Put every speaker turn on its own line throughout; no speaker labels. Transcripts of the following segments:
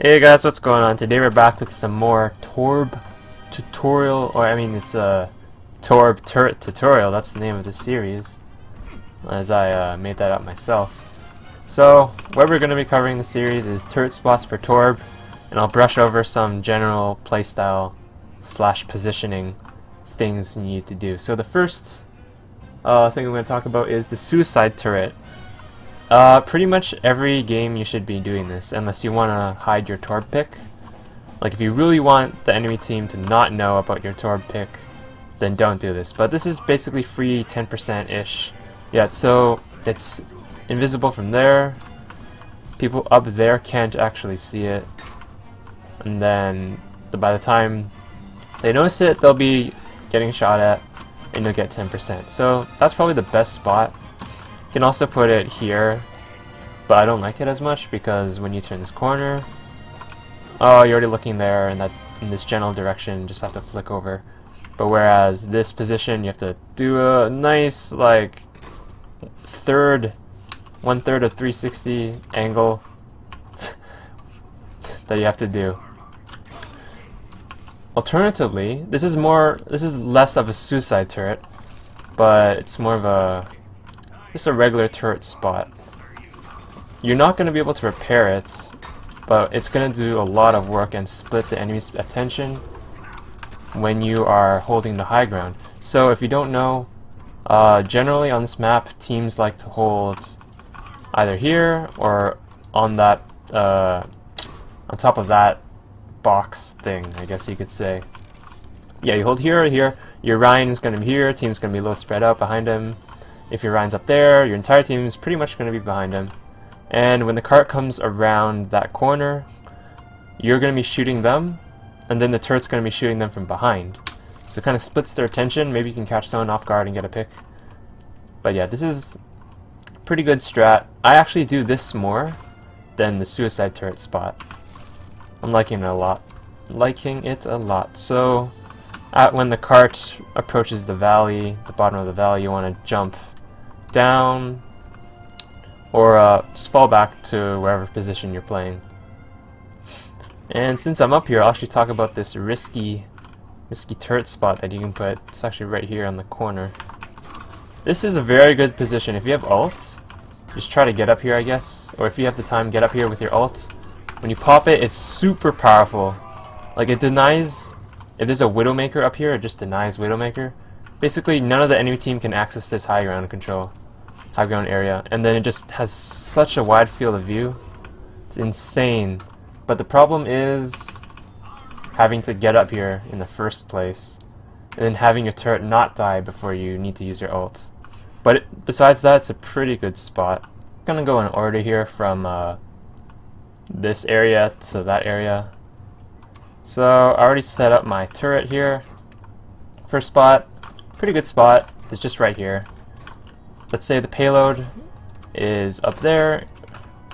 Hey guys, what's going on? Today we're back with some more Torb tutorial, or I mean it's a Torb turret tutorial. That's the name of the series, as I made that up myself. So what we're going to be covering the series is turret spots for Torb, and I'll brush over some general playstyle / positioning things you need to do. So the first thing I'm going to talk about is the suicide turret. Pretty much every game you should be doing this, unless you want to hide your Torb pick. Like if you really want the enemy team to not know about your Torb pick, then don't do this. But this is basically free 10%-ish. Yeah, so it's invisible from there. People up there can't actually see it. And then by the time they notice it, they'll be getting shot at, and you'll get 10%. So that's probably the best spot. You can also put it here, but I don't like it as much because when you turn this corner, oh, you're already looking there, and that in this general direction, you just have to flick over. But whereas this position, you have to do a nice like 1/3 of 360 angle that you have to do. Alternatively, this is less of a suicide turret, but it's more of just a regular turret spot. You're not going to be able to repair it, but it's going to do a lot of work and split the enemy's attention when you are holding the high ground. So if you don't know, generally on this map, teams like to hold either here or on that, on top of that box thing, I guess you could say. Yeah, you hold here or here. Your Ryan is going to be here. Team's going to be a little spread out behind him. If your Ryan's up there, your entire team is pretty much going to be behind him. And when the cart comes around that corner, you're going to be shooting them, and then the turret's going to be shooting them from behind. So it kind of splits their attention. Maybe you can catch someone off guard and get a pick. But yeah, this is a pretty good strat. I actually do this more than the suicide turret spot. I'm liking it a lot. So when the cart approaches the valley, the bottom of the valley, you want to jump down or just fall back to wherever position you're playing. And since I'm up here, I'll actually talk about this risky turret spot that you can put. It's actually right here on the corner. This is a very good position. If you have ult, just try to get up here, I guess. Or if you have the time, get up here with your ult. When you pop it, it's super powerful. Like it denies, if there's a Widowmaker up here, it just denies Widowmaker. Basically, none of the enemy team can access this high ground area, and then it just has such a wide field of view. It's insane. But the problem is having to get up here in the first place, and then having your turret not die before you need to use your ult. But besides that, it's a pretty good spot. I'm gonna go in order here from this area to that area. So I already set up my turret here. First spot, pretty good spot, is just right here. Let's say the payload is up there.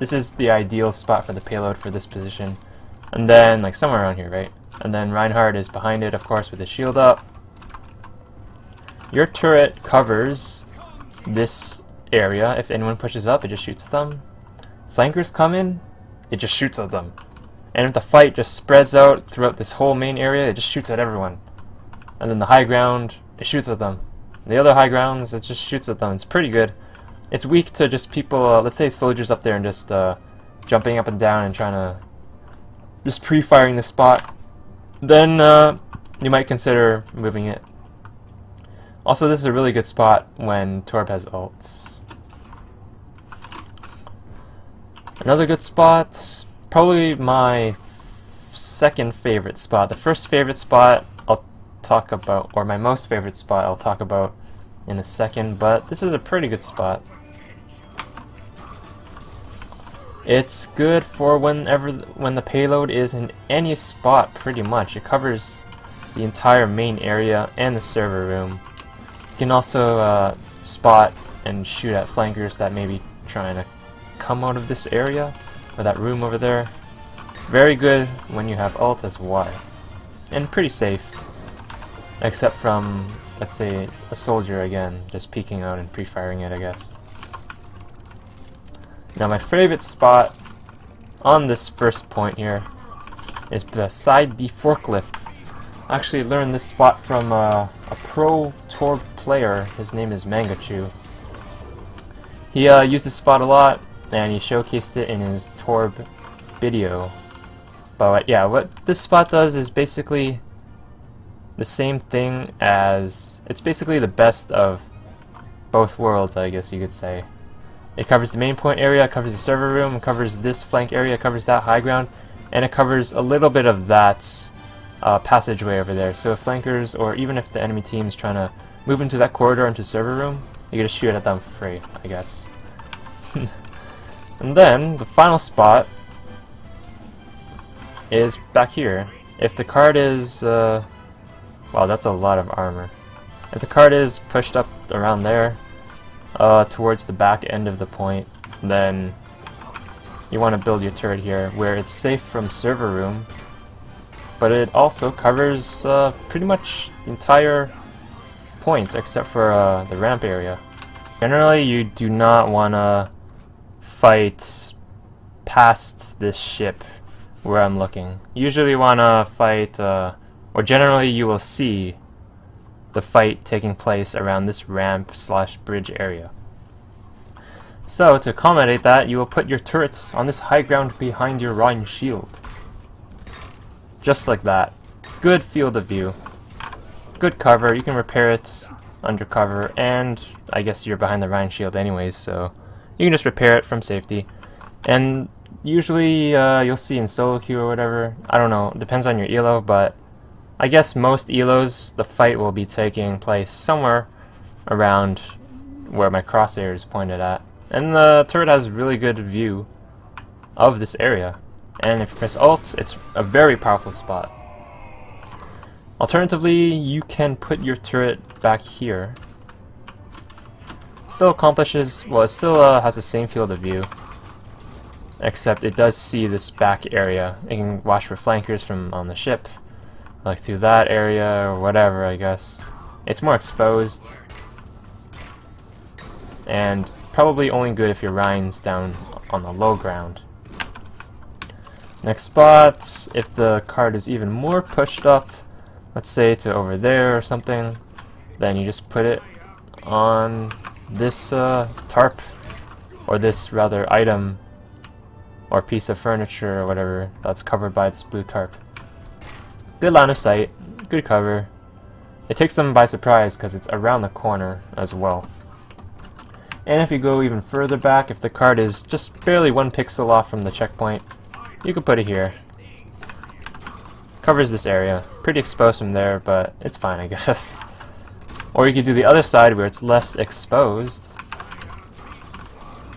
This is the ideal spot for the payload for this position. And then like somewhere around here, right? And then Reinhardt is behind it, of course, with his shield up. Your turret covers this area. If anyone pushes up, it just shoots at them. Flankers come in, it just shoots at them. And if the fight just spreads out throughout this whole main area, it just shoots at everyone. And then the high ground, it shoots at them. The other high grounds, it just shoots at them. It's pretty good. It's weak to just people, let's say soldiers up there and just jumping up and down and trying to just pre-firing the spot. Then you might consider moving it. Also, this is a really good spot when Torb has ults. Another good spot, probably my second favorite spot. The first favorite spot I'll talk about, or my most favorite spot I'll talk about in a second, but this is a pretty good spot. It's good for when the payload is in any spot, pretty much. It covers the entire main area and the server room. You can also spot and shoot at flankers that may be trying to come out of this area, or that room over there. Very good when you have ult as well. And pretty safe. Except from, let's say, a soldier again, just peeking out and pre-firing it, I guess. Now my favorite spot on this first point here is beside the forklift. I actually learned this spot from a pro Torb player. His name is Mangachu. He used this spot a lot, and he showcased it in his Torb video. But yeah, what this spot does is basically the same thing as... it's basically the best of both worlds, I guess you could say. It covers the main point area, it covers the server room, it covers this flank area, it covers that high ground, and it covers a little bit of that passageway over there. So if flankers, or even if the enemy team is trying to move into that corridor into server room, you get to shoot at them for free, I guess. And then the final spot is back here. If the card is wow, that's a lot of armor. If the card is pushed up around there towards the back end of the point, then you want to build your turret here where it's safe from server room, but it also covers pretty much the entire point except for the ramp area. Generally, you do not want to fight past this ship where I'm looking. Usually you want to fight, or generally you will see the fight taking place around this ramp slash bridge area. So to accommodate that, you will put your turrets on this high ground behind your Rhine shield. Just like that. Good field of view. Good cover, you can repair it under cover, and I guess you're behind the Rhine shield anyways, so you can just repair it from safety. And usually you'll see in solo queue or whatever, I don't know, depends on your elo, but I guess most elos the fight will be taking place somewhere around where my crosshair is pointed at. And the turret has really good view of this area. And if you press Alt, it's a very powerful spot. Alternatively, you can put your turret back here. Still accomplishes, well, it still has the same field of view, except it does see this back area. It can watch for flankers from on the ship, like through that area or whatever, I guess. It's more exposed, and probably only good if your Rhine's down on the low ground. Next spot, if the card is even more pushed up, let's say to over there or something, then you just put it on this tarp, or this rather item or piece of furniture or whatever that's covered by this blue tarp. Good line of sight, good cover. It takes them by surprise because it's around the corner as well. And if you go even further back, if the card is just barely 1 pixel off from the checkpoint, you can put it here. Covers this area. Pretty exposed from there, but it's fine, I guess. Or you could do the other side where it's less exposed.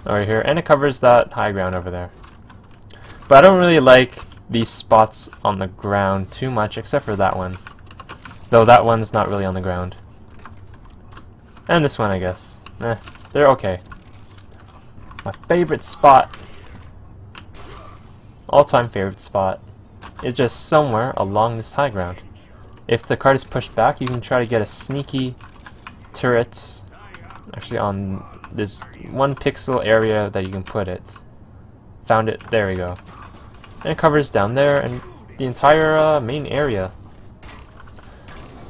Over here, and it covers that high ground over there. But I don't really like these spots on the ground too much, except for that one. Though that one's not really on the ground. And this one, I guess. They're okay. My favorite spot, all-time favorite spot, is just somewhere along this high ground. If the card is pushed back, you can try to get a sneaky turret actually on this 1 pixel area that you can put it. Found it, there we go. And it covers down there and the entire main area.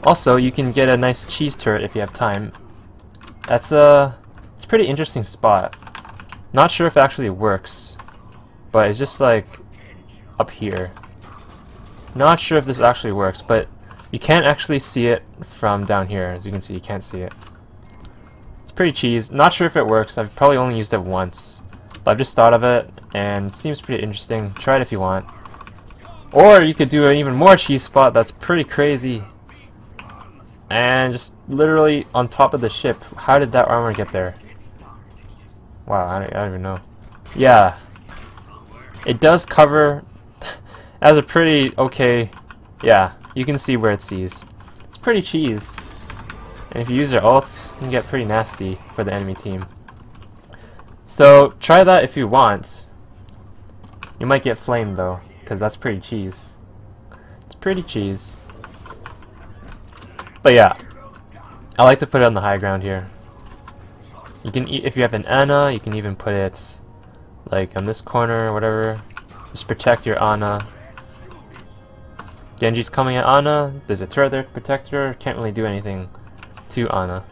Also, you can get a nice cheese turret if you have time. That's it's a pretty interesting spot. Not sure if it actually works, but it's just like up here. Not sure if this actually works, but you can't actually see it from down here. As you can see, you can't see it. It's pretty cheese. Not sure if it works. I've probably only used it once, but I've just thought of it, and it seems pretty interesting. Try it if you want. Or you could do an even more cheese spot that's pretty crazy. And just literally on top of the ship. How did that armor get there? Wow, I don't even know. Yeah. It does cover as a pretty okay, yeah, you can see where it sees. It's pretty cheese. And if you use your ult, you can get pretty nasty for the enemy team. So try that if you want. You might get flamed though, because that's pretty cheese. It's pretty cheese. But yeah, I like to put it on the high ground here. You can, if you have an Anna, you can even put it like on this corner or whatever. Just protect your Ana. Genji's coming at Ana. There's a turret there to protect her. Can't really do anything to Ana.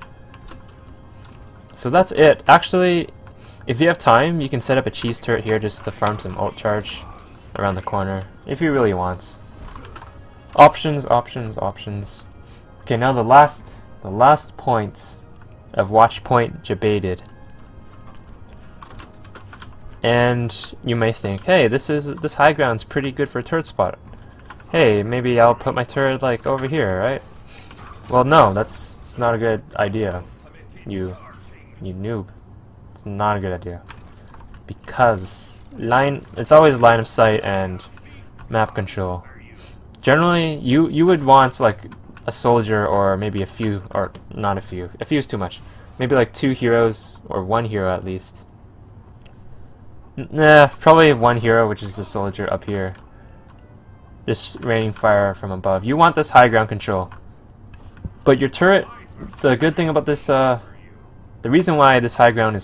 So that's it. Actually, if you have time, you can set up a cheese turret here just to farm some ult charge around the corner, if you really want. Options, options, options. Okay, now the last point of Watchpoint debated. And you may think, hey, this high ground's pretty good for a turret spot. Hey, maybe I'll put my turret like over here, right? Well, no, it's not a good idea. You noob. It's not a good idea. Because it's always line of sight and map control. Generally, you would want like a soldier or maybe a few, or not a few. A few is too much. Maybe like 2 heroes or 1 hero at least. Nah, probably 1 hero, which is the soldier up here. Just raining fire from above. You want this high ground control. But your turret, the good thing about this, the reason why this high ground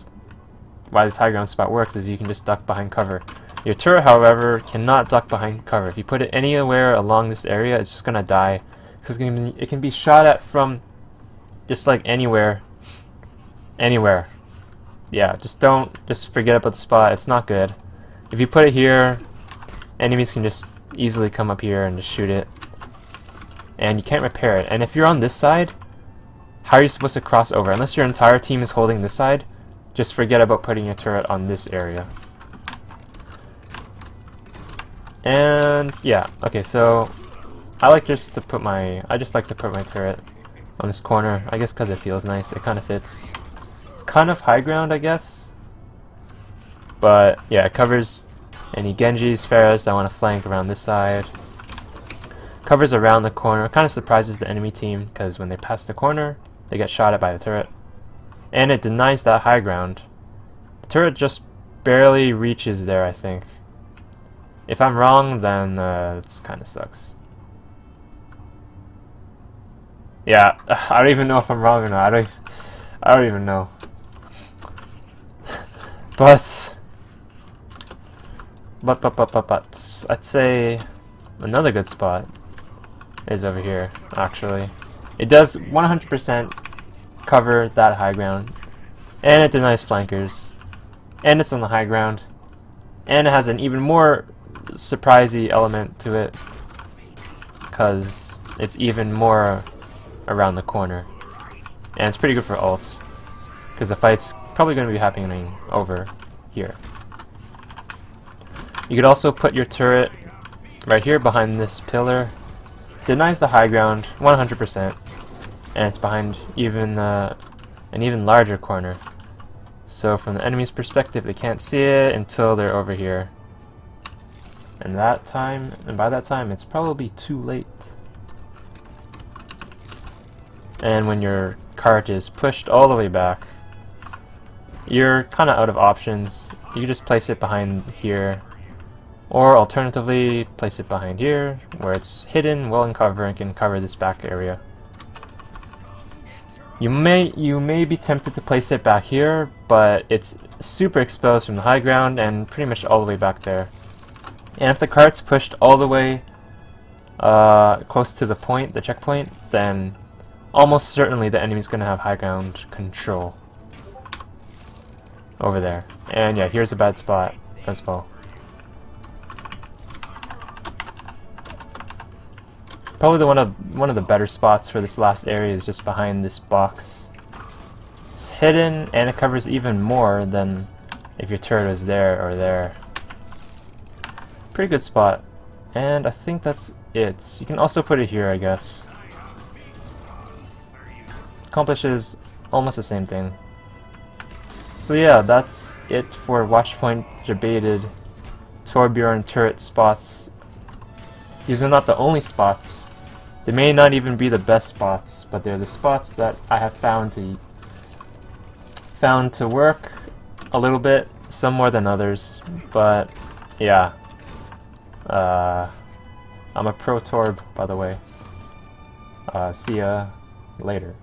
spot works is you can just duck behind cover. Your turret, however, cannot duck behind cover. If you put it anywhere along this area, it's just gonna die. Because it can be shot at from just like anywhere. Anywhere. Yeah, just forget about the spot. It's not good. If you put it here, enemies can just easily come up here and just shoot it. And you can't repair it. And if you're on this side, how are you supposed to cross over? Unless your entire team is holding this side, just forget about putting your turret on this area. And yeah, okay, so I just like to put my turret on this corner, I guess because it feels nice. It kind of fits. It's kind of high ground, I guess. But yeah, it covers any Genjis, Pharahs that want to flank around this side. Covers around the corner. It kind of surprises the enemy team because when they pass the corner, they get shot at by the turret. And it denies that high ground. The turret just barely reaches there, I think. If I'm wrong, then it kind of sucks. Yeah, I don't even know if I'm wrong or not. I don't even know. But I'd say another good spot is over here, actually. It does 100% cover that high ground, and it denies flankers, and it's on the high ground, and it has an even more surprisey element to it, because it's even more around the corner, and it's pretty good for ult, because the fight's probably going to be happening over here. You could also put your turret right here behind this pillar. Denies the high ground 100%, and it's behind an even larger corner. So from the enemy's perspective, they can't see it until they're over here. And by that time, it's probably too late. And when your cart is pushed all the way back, you're kind of out of options. You can just place it behind here, or alternatively place it behind here where it's hidden well in cover and can cover this back area. You may be tempted to place it back here, but it's super exposed from the high ground and pretty much all the way back there. And if the cart's pushed all the way close to the point, the checkpoint, then almost certainly the enemy's going to have high ground control over there. And yeah, here's a bad spot as well. Probably one of the better spots for this last area is just behind this box. It's hidden and it covers even more than if your turret was there or there. Pretty good spot. And I think that's it. You can also put it here, I guess. Accomplishes almost the same thing. So yeah, that's it for Watchpoint debated Torbjorn turret spots. These are not the only spots. They may not even be the best spots, but they're the spots that I have found to work a little bit, some more than others. But yeah, I'm a pro Torb, by the way. See ya later.